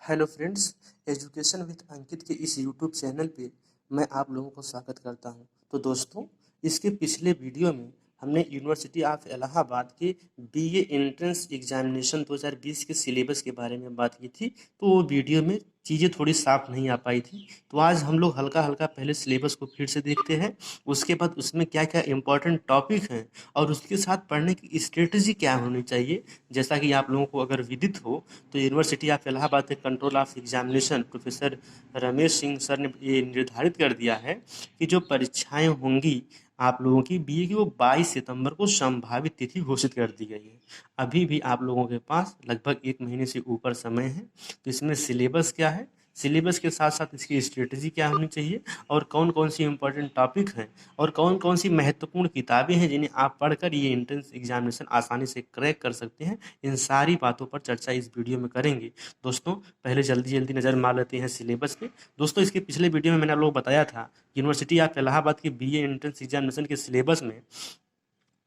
Hello friends, education with अंकित के इस YouTube channel पे मैं आप लोगों को स्वागत करता हूं। तो दोस्तों, इसके पिछले वीडियो में हमने यूनिवर्सिटी ऑफ इलाहाबाद के बीए एंट्रेंस एग्जामिनेशन 2020 के सिलेबस के बारे में बात की थी। तो वो वीडियो में चीज़ें थोड़ी साफ नहीं आ पाई थी। तो आज हम लोग हल्का हल्का पहले सिलेबस को फिर से देखते हैं, उसके बाद उसमें क्या क्या इंपॉर्टेंट टॉपिक हैं और उसके साथ पढ़ने की स्ट्रेटजी क्या होनी चाहिए। जैसा कि आप लोगों को अगर विदित हो तो यूनिवर्सिटी ऑफ इलाहाबाद के control of examination professor Ramesh Singh sir ने ये निर्धारित कर दिया है कि जो परीक्षाएं होंगी आप लोगों की बीए की, वो 22 सितंबर को संभावित तिथि घोषित कर दी गई है। अभी भी आप लोगों के पास लगभग 1 महीने से ऊपर समय है। तो इसमें सिलेबस क्या है, सिलेबस के साथ साथ इसकी स्ट्रेटजी क्या होनी चाहिए और कौन कौन सी इंपॉर्टेंट टॉपिक हैं और कौन कौन सी महत्वपूर्ण किताबें हैं जिन्हें आप पढ़कर ये एंट्रेंस एग्जामिनेशन आसानी से क्रैक कर सकते हैं, इन सारी बातों पर चर्चा इस वीडियो में करेंगे। दोस्तों, पहले जल्दी जल्दी नज़र मार लेते हैं सिलेबस पे। दोस्तों, इसके पिछले वीडियो में मैंने आप लोगों को बताया था यूनिवर्सिटी ऑफ इलाहाबाद के बीए एंट्रेंस एग्जामिनेशन के सिलेबस में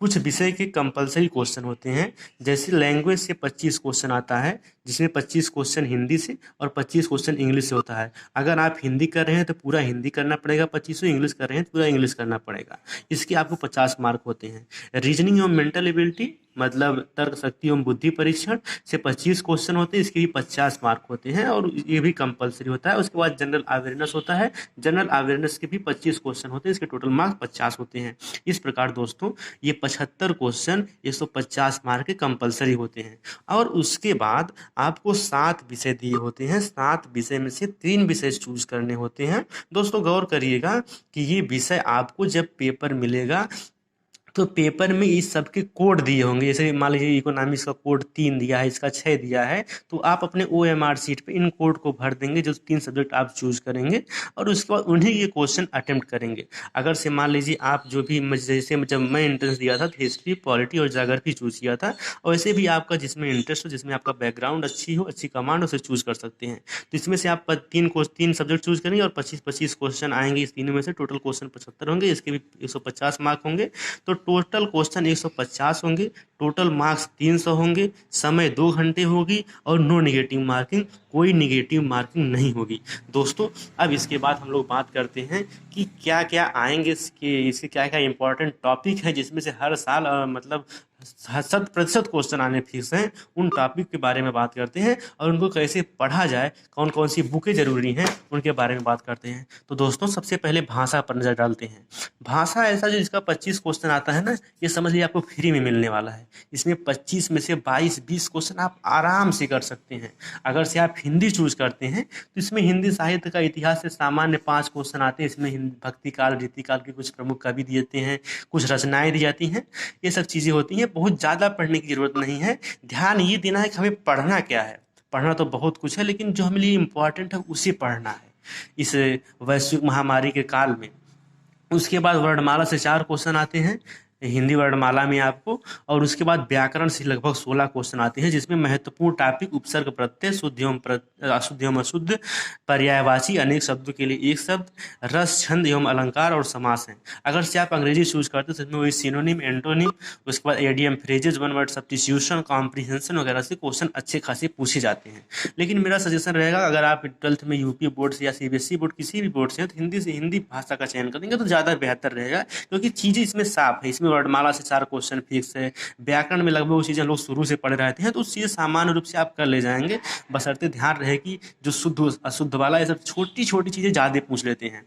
कुछ विषय के कंपलसरी क्वेश्चन होते हैं। जैसे लैंग्वेज से 25 क्वेश्चन आता है, जिसमें 25 क्वेश्चन हिंदी से और 25 क्वेश्चन इंग्लिश से होता है। अगर आप हिंदी कर रहे हैं तो पूरा हिंदी करना पड़ेगा 25, इंग्लिश कर रहे हैं तो पूरा इंग्लिश करना पड़ेगा। इसके आपको 50 मार्क होते हैं। रीजनिंग एवं मेंटल एबिलिटी मतलब तर्क शक्ति एवं बुद्धि परीक्षण से 25 क्वेश्चन होते हैं, इसके भी 50 मार्क होते हैं और ये भी कंपलसरी होता है। उसके बाद जनरल अवेयरनेस होता है, जनरल अवेयरनेस के भी 25 क्वेश्चन होते हैं, इसके टोटल मार्क्स 50 होते हैं। इस प्रकार दोस्तों ये 75 क्वेश्चन 150 मार्क के कंपलसरी होते हैं। और उसके बाद आपको 7 विषय दिए होते हैं, 7 विषय में से 3 विषय चूज करने होते हैं। दोस्तों गौर करिएगा कि ये विषय आपको जब पेपर मिलेगा तो पेपर में इस सब के कोड दिए होंगे। जैसे मान लीजिए इकोनॉमिक्स का कोड 3 दिया है, इसका 6 दिया है, तो आप अपने OMR शीट पे इन कोड को भर देंगे जो 3 सब्जेक्ट आप चूज करेंगे और उसके बाद उन्हीं ये क्वेश्चन अटेम्प्ट करेंगे। अगर से मान लीजिए आप जो भी जैसे जब मैं एंट्रेंस दिया था तो हिस्ट्री, पॉलिटी और ज्योग्राफी चूज किया था, और वैसे भी आपका जिसमें इंटरेस्ट हो, जिसमें आपका बैकग्राउंड अच्छी हो, अच्छी कमांड, उसे चूज कर सकते हैं। तो इसमें से आप 3 सब्जेक्ट चूज करेंगे और 25-25 क्वेश्चन आएंगे इस तीनों में से। टोटल क्वेश्चन 75 होंगे, इसके भी 150 मार्क होंगे। तो टोटल क्वेश्चन 150 होंगे, टोटल मार्क्स 300 होंगे, समय 2 घंटे होगी और नो निगेटिव मार्किंग, कोई निगेटिव मार्किंग नहीं होगी। दोस्तों अब इसके बाद हम लोग बात करते हैं कि क्या क्या आएंगे, इसके क्या क्या इंपॉर्टेंट टॉपिक है जिसमें से हर साल मतलब 100% क्वेश्चन आने फिक्स हैं। उन टॉपिक के बारे में बात करते हैं और उनको कैसे पढ़ा जाए, कौन कौन सी बुकें जरूरी हैं, उनके बारे में बात करते हैं। तो दोस्तों सबसे पहले भाषा पर नजर डालते हैं। भाषा ऐसा जो इसका 25 क्वेश्चन आता है ना, ये समझ लीजिए आपको फ्री में मिलने वाला है। इसमें 25 में से 22-20 क्वेश्चन आप आराम से कर सकते हैं। अगर से आप हिंदी चूज करते हैं तो इसमें हिंदी साहित्य का इतिहास से सामान्य 5 क्वेश्चन आते हैं। इसमें भक्ति काल, रीति काल के कुछ प्रमुख कवि दिए जाते हैं, कुछ रचनाएं दी जाती हैं, ये सब चीजें होती हैं। बहुत ज्यादा पढ़ने की जरूरत नहीं है। ध्यान ये देना है कि हमें पढ़ना क्या है। पढ़ना तो बहुत कुछ है, लेकिन जो हमारे लिए इम्पोर्टेंट है उसे पढ़ना है इस वैश्विक महामारी के काल में। उसके बाद वर्णमाला से 4 क्वेश्चन आते हैं हिंदी वर्णमाला में आपको, और उसके बाद व्याकरण से लगभग 16 क्वेश्चन आते हैं, जिसमें महत्वपूर्ण टॉपिक उपसर्ग, प्रत्यय, शुद्ध एवं अशुद्ध एवं अशुद्ध, पर्यायवाची अनेक शब्दों के लिए एक शब्द, रस, छंद एवं अलंकार और समास हैं। अगर से आप अंग्रेजी चूज करते हैं तो इसमें वही सिनोनिम, एंटोनिम, उसके बाद ADM, phrases, one word substitution, comprehension वगैरह से क्वेश्चन अच्छे खासे पूछे जाते हैं। लेकिन मेरा सजेशन रहेगा, अगर आप 12th में यूपी बोर्ड से या CBSE बोर्ड किसी भी बोर्ड से हैं तो हिंदी भाषा का चयन करेंगे तो ज़्यादा बेहतर रहेगा, क्योंकि चीज़ें इसमें साफ है। इसमें वर्णमाला से 4 क्वेश्चन फिक्स है। व्याकरण में लगभग वो चीज़ें लोग शुरू से पढ़े रहते हैं, तो उस चीज़ें सामान्य रूप से आप कर ले जाएंगे, बशर्ते ध्यान रहे कि जो शुद्ध अशुद्ध वाला ये सब छोटी छोटी चीज़ें ज़्यादा पूछ लेते हैं।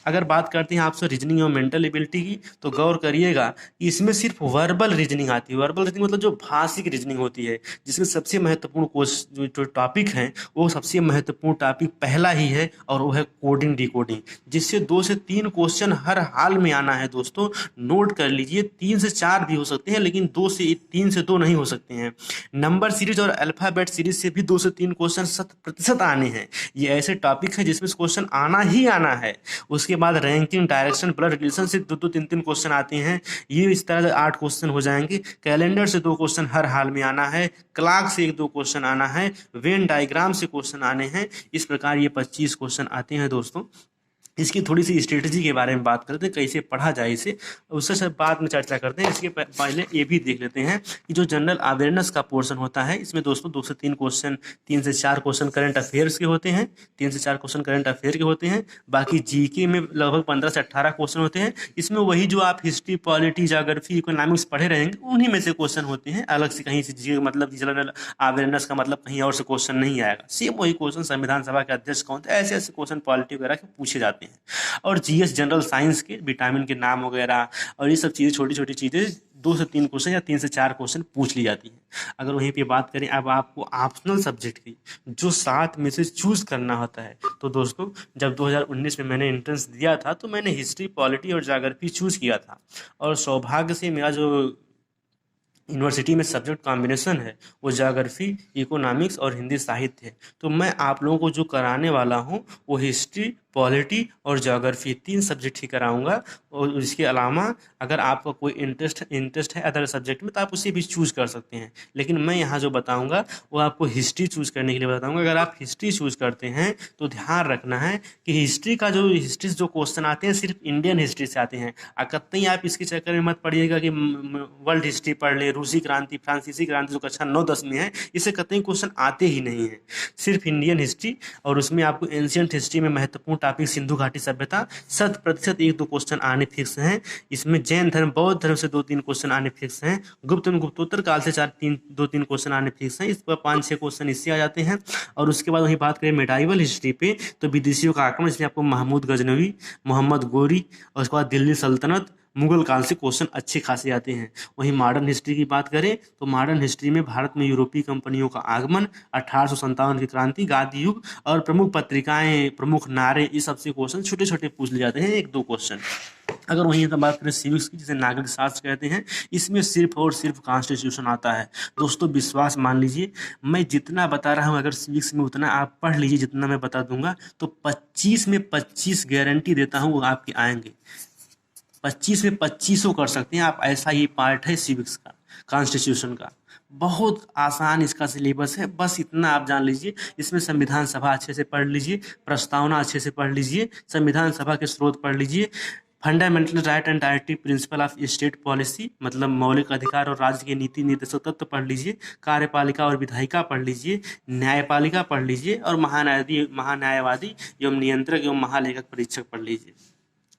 अगर बात करते हैं आपसे रीजनिंग और मेंटल एबिलिटी की, तो गौर करिएगा कि इसमें सिर्फ वर्बल रीजनिंग आती है। वर्बल रीजनिंग मतलब जो भाषिक रीजनिंग होती है, जिसमें सबसे महत्वपूर्ण जो टॉपिक है वो सबसे महत्वपूर्ण टॉपिक पहला ही है, और वो है कोडिंग डिकोडिंग, जिससे 2 से 3 क्वेश्चन हर हाल में आना है। दोस्तों नोट कर लीजिए, 3 से 4 भी हो सकते हैं, लेकिन 3 से 2 नहीं हो सकते हैं। नंबर सीरीज और अल्फाबेट सीरीज से भी 2 से 3 क्वेश्चन 100% आने हैं। ये ऐसे टॉपिक है जिसमें क्वेश्चन आना ही आना है। उसके बाद रैंकिंग, डायरेक्शन, ब्लड रिलेशन से 2-2, 3-3 क्वेश्चन आते हैं। ये इस तरह से 8 क्वेश्चन हो जाएंगे। कैलेंडर से 2 क्वेश्चन हर हाल में आना है। क्लॉक से 1-2 क्वेश्चन आना है। वेन डायग्राम से क्वेश्चन आने हैं। इस प्रकार ये 25 क्वेश्चन आते हैं दोस्तों। इसकी थोड़ी सी स्ट्रेटजी के बारे में बात करते हैं, कैसे पढ़ा जाए इसे, उससे सब बाद में चर्चा करते हैं। इसके पहले ये भी देख लेते हैं कि जो जनरल अवेयरनेस का पोर्शन होता है, इसमें दोस्तों 2 से 3 क्वेश्चन, 3 से 4 क्वेश्चन करंट अफेयर्स के होते हैं, 3 से 4 क्वेश्चन करंट अफेयर के होते हैं। बाकी जीके में लगभग 15 से 18 क्वेश्चन होते हैं। इसमें वही जो आप हिस्ट्री, पॉलिटी, ज्योग्राफी, इकोनॉमिक्स पढ़े रहेंगे उन्हीं में से क्वेश्चन होते हैं। अलग से कहीं से जी मतलब जनरल अवेयरनेस का मतलब कहीं और से क्वेश्चन नहीं आएगा। सेम वही क्वेश्चन संविधान सभा के अध्यक्ष कौन थे, ऐसे ऐसे क्वेश्चन पॉलिटी वगैरह के पूछे जाते हैं। और जीएस जनरल साइंस के विटामिन के नाम वगैरह और ये सब चीज़ें, छोटी छोटी चीज़ें 2 से 3 क्वेश्चन या 3 से 4 क्वेश्चन पूछ ली जाती हैं। अगर वहीं पे बात करें अब आपको ऑप्शनल सब्जेक्ट की, जो 7 में से चूज करना होता है, तो दोस्तों जब 2019 में मैंने एंट्रेंस दिया था तो मैंने हिस्ट्री, पॉलिटी और ज्योग्राफी चूज किया था। और सौभाग्य से मेरा जो यूनिवर्सिटी में सब्जेक्ट कॉम्बिनेशन है वो ज्योग्राफी, इकोनॉमिक्स और हिंदी साहित्य है। तो मैं आप लोगों को जो कराने वाला हूँ वो हिस्ट्री, पॉलिटी और ज्योग्राफी 3 सब्जेक्ट ही कराऊंगा। और इसके अलावा अगर आपका कोई इंटरेस्ट है अदर सब्जेक्ट में तो आप उसे भी चूज़ कर सकते हैं। लेकिन मैं यहाँ जो बताऊंगा वो आपको हिस्ट्री चूज़ करने के लिए बताऊंगा। अगर आप हिस्ट्री चूज़ करते हैं तो ध्यान रखना है कि हिस्ट्री जो क्वेश्चन आते हैं सिर्फ इंडियन हिस्ट्री से आते हैं। कतई आप इसके चक्कर में मत पड़िएगा कि वर्ल्ड हिस्ट्री पढ़ लें, रूसी क्रांति, फ्रांसीसी क्रांति जो कक्षा 9-10 में है, इससे कतई क्वेश्चन आते ही नहीं है। सिर्फ इंडियन हिस्ट्री, और उसमें आपको एंशियंट हिस्ट्री में महत्वपूर्ण टॉपिक सिंधु घाटी सभ्यता 100% 1-2 क्वेश्चन आने फिक्स हैं। इसमें जैन धर्म, बौद्ध धर्म से 2-3 क्वेश्चन आने फिक्स हैं। गुप्त एवं गुप्तोत्तर काल से 2-3 क्वेश्चन आने फिक्स हैं। इस पर 5-6 क्वेश्चन इससे आ जाते हैं। और उसके बाद वही बात करें मेडाइवल हिस्ट्री पे, तो विदेशियों का आक्रमण, इसमें आपको महमूद गजनवी, मोहम्मद गोरी और उसके बाद दिल्ली सल्तनत, मुगल काल से क्वेश्चन अच्छे खासे आते हैं। वहीं मॉडर्न हिस्ट्री की बात करें तो मॉडर्न हिस्ट्री में भारत में यूरोपीय कंपनियों का आगमन, 1857 की क्रांति, गांधी युग और प्रमुख पत्रिकाएं, प्रमुख नारे, ये सबसे क्वेश्चन छोटे छोटे पूछ लिए जाते हैं, 1-2 क्वेश्चन। अगर वहीं तो बात करें सिविक्स की, जिसे नागरिक शास्त्र कहते हैं, इसमें सिर्फ और सिर्फ कॉन्स्टिट्यूशन आता है। दोस्तों विश्वास मान लीजिए, मैं जितना बता रहा हूँ अगर सिविक्स में उतना आप पढ़ लीजिए जितना मैं बता दूंगा, तो 25 में 25 गारंटी देता हूँ वो आपके आएंगे। 25 में 25 कर सकते हैं आप। ऐसा ही पार्ट है सिविक्स का, कॉन्स्टिट्यूशन का। बहुत आसान इसका सिलेबस है, बस इतना आप जान लीजिए। इसमें संविधान सभा अच्छे से पढ़ लीजिए, प्रस्तावना अच्छे से पढ़ लीजिए, संविधान सभा के स्रोत पढ़ लीजिए, fundamental right and directive principle of state policy मतलब मौलिक अधिकार और राज्य के नीति निर्देशक तत्व पढ़ लीजिए, कार्यपालिका और विधायिका पढ़ लीजिए, न्यायपालिका पढ़ लीजिए और महान्यायवादी एवं नियंत्रक एवं महालेखक परीक्षक पढ़ लीजिए।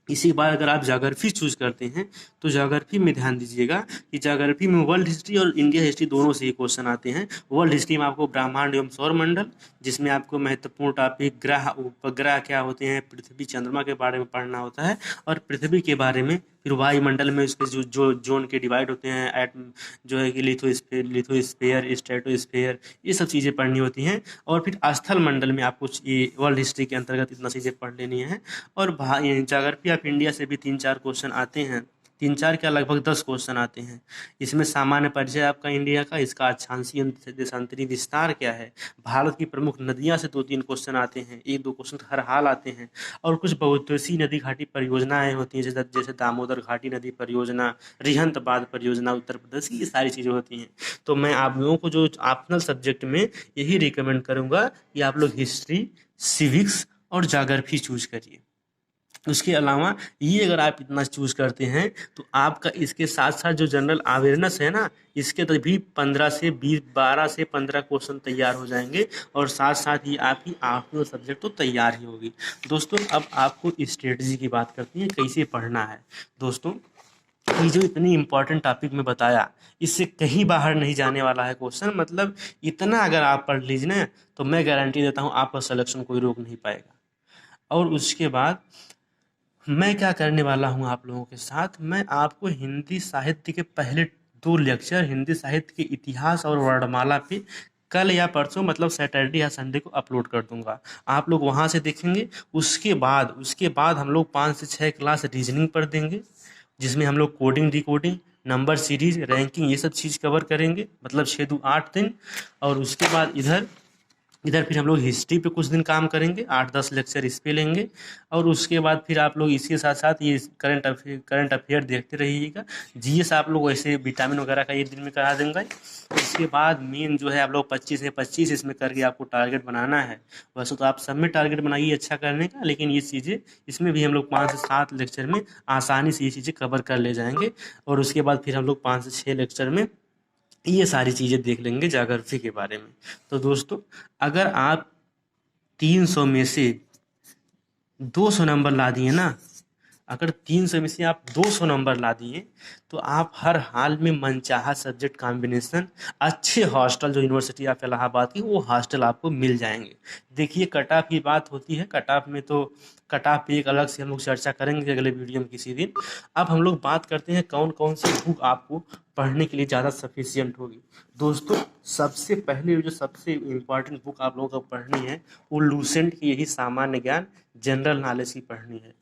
इसी बार अगर आप ज्योग्राफी चूज करते हैं तो ज्योग्राफी में ध्यान दीजिएगा कि ज्योग्राफी में वर्ल्ड हिस्ट्री और इंडिया हिस्ट्री दोनों से ही क्वेश्चन आते हैं। वर्ल्ड हिस्ट्री में आपको ब्रह्मांड एवं सौरमंडल, जिसमें आपको महत्वपूर्ण टॉपिक ग्रह, उपग्रह क्या होते हैं, पृथ्वी, चंद्रमा के बारे में पढ़ना होता है। और पृथ्वी के बारे में फिर वायुमंडल में उसके जो जोन के डिवाइड होते हैं, जो है कि लिथोस्फीयर, स्ट्रेटोस्फीयर, ये सब चीज़ें पढ़नी होती हैं। और फिर स्थल मंडल में आपको ये वर्ल्ड हिस्ट्री के अंतर्गत इतना चीज़ें पढ़ लेनी है। और ज्योग्राफी ऑफ इंडिया से भी 3-4 क्वेश्चन आते हैं, 3-4 क्या लगभग 10 क्वेश्चन आते हैं। इसमें सामान्य परिचय आपका इंडिया का, इसका अक्षांशीय देशांतरी विस्तार क्या है, भारत की प्रमुख नदियां से 2-3 क्वेश्चन आते हैं, 1-2 क्वेश्चन हर हाल आते हैं। और कुछ बहुउद्देशीय नदी घाटी परियोजनाएं होती हैं, जैसे दामोदर घाटी नदी परियोजना, रिहंत बांध परियोजना उत्तर प्रदेश की, ये सारी चीज़ें होती हैं। तो मैं आप लोगों को जो ऑप्शनल सब्जेक्ट में यही रिकमेंड करूँगा कि आप लोग हिस्ट्री, सिविक्स और ज्योग्राफी चूज करिए। उसके अलावा ये अगर आप इतना चूज करते हैं तो आपका इसके साथ साथ जो जनरल अवेयरनेस है ना, इसके तो भी 15 से 20, 12 से 15 क्वेश्चन तैयार हो जाएंगे। और साथ साथ ही आपकी ऑप्शनल सब्जेक्ट तो तैयार ही होगी। दोस्तों अब आपको स्ट्रेटजी की बात करती है, कैसे पढ़ना है। दोस्तों ये जो इतनी इंपॉर्टेंट टॉपिक में बताया, इससे कहीं बाहर नहीं जाने वाला है क्वेश्चन। मतलब इतना अगर आप पढ़ लीजिए ना, तो मैं गारंटी देता हूँ आपका सिलेक्शन कोई रोक नहीं पाएगा। और उसके बाद मैं क्या करने वाला हूँ आप लोगों के साथ, मैं आपको हिंदी साहित्य के पहले 2 लेक्चर हिंदी साहित्य के इतिहास और वर्णमाला पे कल या परसों मतलब सैटरडे या संडे को अपलोड कर दूंगा। आप लोग वहाँ से देखेंगे। उसके बाद हम लोग 5 से 6 क्लास रीजनिंग पढ़ देंगे, जिसमें हम लोग coding, decoding, number series, ranking, ये सब चीज़ कवर करेंगे, मतलब 6-8 दिन। और उसके बाद इधर इधर फिर हम लोग हिस्ट्री पे कुछ दिन काम करेंगे, 8-10 लेक्चर इस पे लेंगे। और उसके बाद फिर आप लोग इसके साथ साथ ये करंट अफेयर देखते रहिएगा। जीएस आप लोग वैसे विटामिन वगैरह का एक दिन में करा देंगे। उसके बाद मेन जो है आप लोग 25 है 25 इसमें करके आपको टारगेट बनाना है। वैसे तो आप सब में टारगेट बनाइए अच्छा करने का, लेकिन ये चीज़ें इसमें भी हम लोग 5 से 7 लेक्चर में आसानी से ये चीज़ें कवर कर ले जाएंगे। और उसके बाद फिर हम लोग 5 से 6 लेक्चर में ये सारी चीज़ें देख लेंगे ज्योग्राफी के बारे में। तो दोस्तों, अगर आप 300 में से 200 नंबर ला दिए ना, अगर 300 में से आप 200 नंबर ला दिए, तो आप हर हाल में मनचाहा सब्जेक्ट कॉम्बिनेशन अच्छे हॉस्टल जो यूनिवर्सिटी ऑफ इलाहाबाद की, वो हॉस्टल आपको मिल जाएंगे। देखिए, कट ऑफ की बात होती है, कट ऑफ में तो कट ऑफ पे एक अलग से हम लोग चर्चा करेंगे अगले वीडियो में किसी दिन। अब हम लोग बात करते हैं कौन कौन सी बुक आपको पढ़ने के लिए ज़्यादा सफिशियंट होगी। दोस्तों, सबसे पहले जो सबसे इम्पॉर्टेंट बुक आप लोगों को पढ़नी है, वो लूसेंट की यही सामान्य ज्ञान जनरल नॉलेज की पढ़नी है।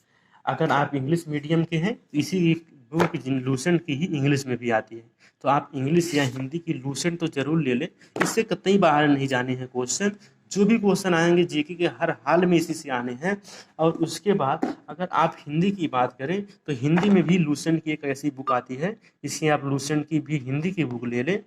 अगर आप इंग्लिश मीडियम के हैं तो इसी बुक लूसेंट की ही इंग्लिश में भी आती है, तो आप इंग्लिश या हिंदी की लूसेंट तो जरूर ले लें। इससे कतई बाहर नहीं जाने हैं क्वेश्चन, जो भी क्वेश्चन आएंगे जीके के हर हाल में इसी से आने हैं। और उसके बाद अगर आप हिंदी की बात करें तो हिंदी में भी लूसेंट की एक ऐसी बुक आती है, इसलिए आप लूसेंट की भी हिंदी की बुक ले लें।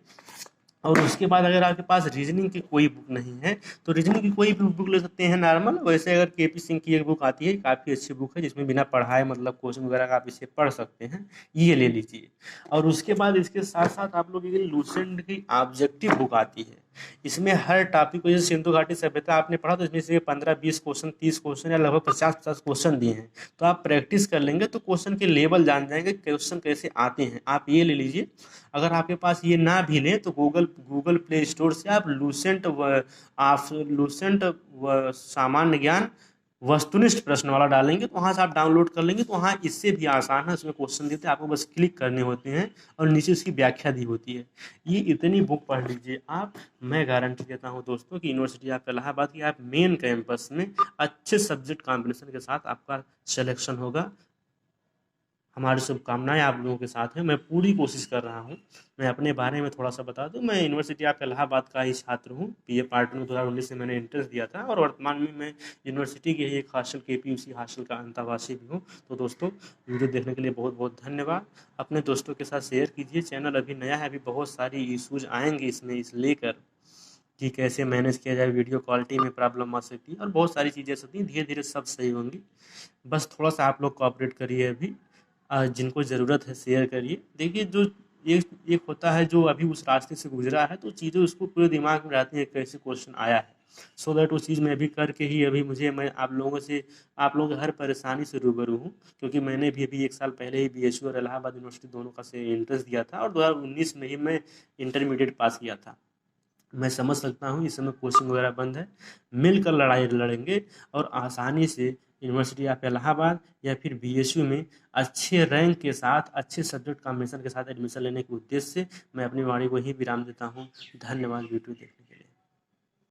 और उसके बाद अगर आपके पास रीजनिंग की कोई बुक नहीं है तो रीजनिंग की कोई भी बुक ले सकते हैं नॉर्मल। वैसे अगर केपी सिंह की एक बुक आती है, काफ़ी अच्छी बुक है, जिसमें बिना पढ़ाए मतलब क्वेश्चन वगैरह का आप इसे पढ़ सकते हैं, ये ले लीजिए। और उसके बाद इसके साथ साथ आप लोग ये लूसेंट की ऑब्जेक्टिव बुक आती है, इसमें हर टॉपिक को, जैसे सिंधु घाटी सभ्यता आपने पढ़ा तो इसमें से 15-20 क्वेश्चन, 30 क्वेश्चन या लगभग 50-50 क्वेश्चन दिए हैं। तो आप प्रैक्टिस कर लेंगे तो क्वेश्चन के लेवल जान जाएंगे, क्वेश्चन कैसे आते हैं। आप ये ले लीजिए। अगर आपके पास ये ना भी लें तो गूगल गूगल प्ले स्टोर से आप लूसेंट सामान्य ज्ञान वस्तुनिष्ठ प्रश्न वाला डालेंगे तो वहाँ से आप डाउनलोड कर लेंगे, तो वहाँ इससे भी आसान है, उसमें क्वेश्चन देते हैं, आपको बस क्लिक करने होते हैं और नीचे उसकी व्याख्या दी होती है। ये इतनी बुक पढ़ लीजिए आप, मैं गारंटी देता हूँ दोस्तों कि यूनिवर्सिटी ऑफ इलाहाबाद की आप मेन कैंपस में अच्छे सब्जेक्ट कॉम्बिनेशन के साथ आपका सिलेक्शन होगा। हमारी शुभकामनाएं आप लोगों के साथ हैं, मैं पूरी कोशिश कर रहा हूं। मैं अपने बारे में थोड़ा सा बता दूं, मैं यूनिवर्सिटी ऑफ इलाहाबाद का ही छात्र हूं। पीए पार्ट में 2019 से मैंने एंट्रेंस दिया था और वर्तमान में मैं यूनिवर्सिटी के ही एक हॉस्टल केपीयूसी हॉस्टल का अंतर्वासी भी हूं। तो दोस्तों, वीडियो देखने के लिए बहुत बहुत धन्यवाद। अपने दोस्तों के साथ शेयर कीजिए। चैनल अभी नया है, अभी बहुत सारी इशूज आएंगे इसमें, इस लेकर कि कैसे मैनेज किया जाए, वीडियो क्वालिटी में प्रॉब्लम आ सकती है और बहुत सारी चीज़ें सकती हैं। धीरे धीरे सब सही होंगी, बस थोड़ा सा आप लोग कोऑपरेट करिए। अभी जिनको ज़रूरत है शेयर करिए। देखिए, जो एक एक होता है जो अभी उस रास्ते से गुजरा है तो चीज़ें उसको पूरे दिमाग में रहती हैं कैसे क्वेश्चन आया है, सो दैट वो चीज़ मैं अभी करके ही अभी मैं आप लोगों से, आप लोगों की हर परेशानी से रूबरू हूँ। क्योंकि मैंने भी अभी 1 साल पहले ही बीएचयू और इलाहाबाद यूनिवर्सिटी दोनों का से एंट्रेंस दिया था और 2019 में ही मैं इंटरमीडिएट पास किया था। मैं समझ सकता हूँ इस समय कोचिंग वगैरह बंद है, मिलकर लड़ाई लड़ेंगे और आसानी से यूनिवर्सिटी ऑफ इलाहाबाद या फिर बीएचयू में अच्छे रैंक के साथ, अच्छे सब्जेक्ट कॉम्बिनेशन के साथ एडमिशन लेने के उद्देश्य से मैं अपनी वाणी को ही विराम देता हूँ। धन्यवाद वीडियो देखने के लिए।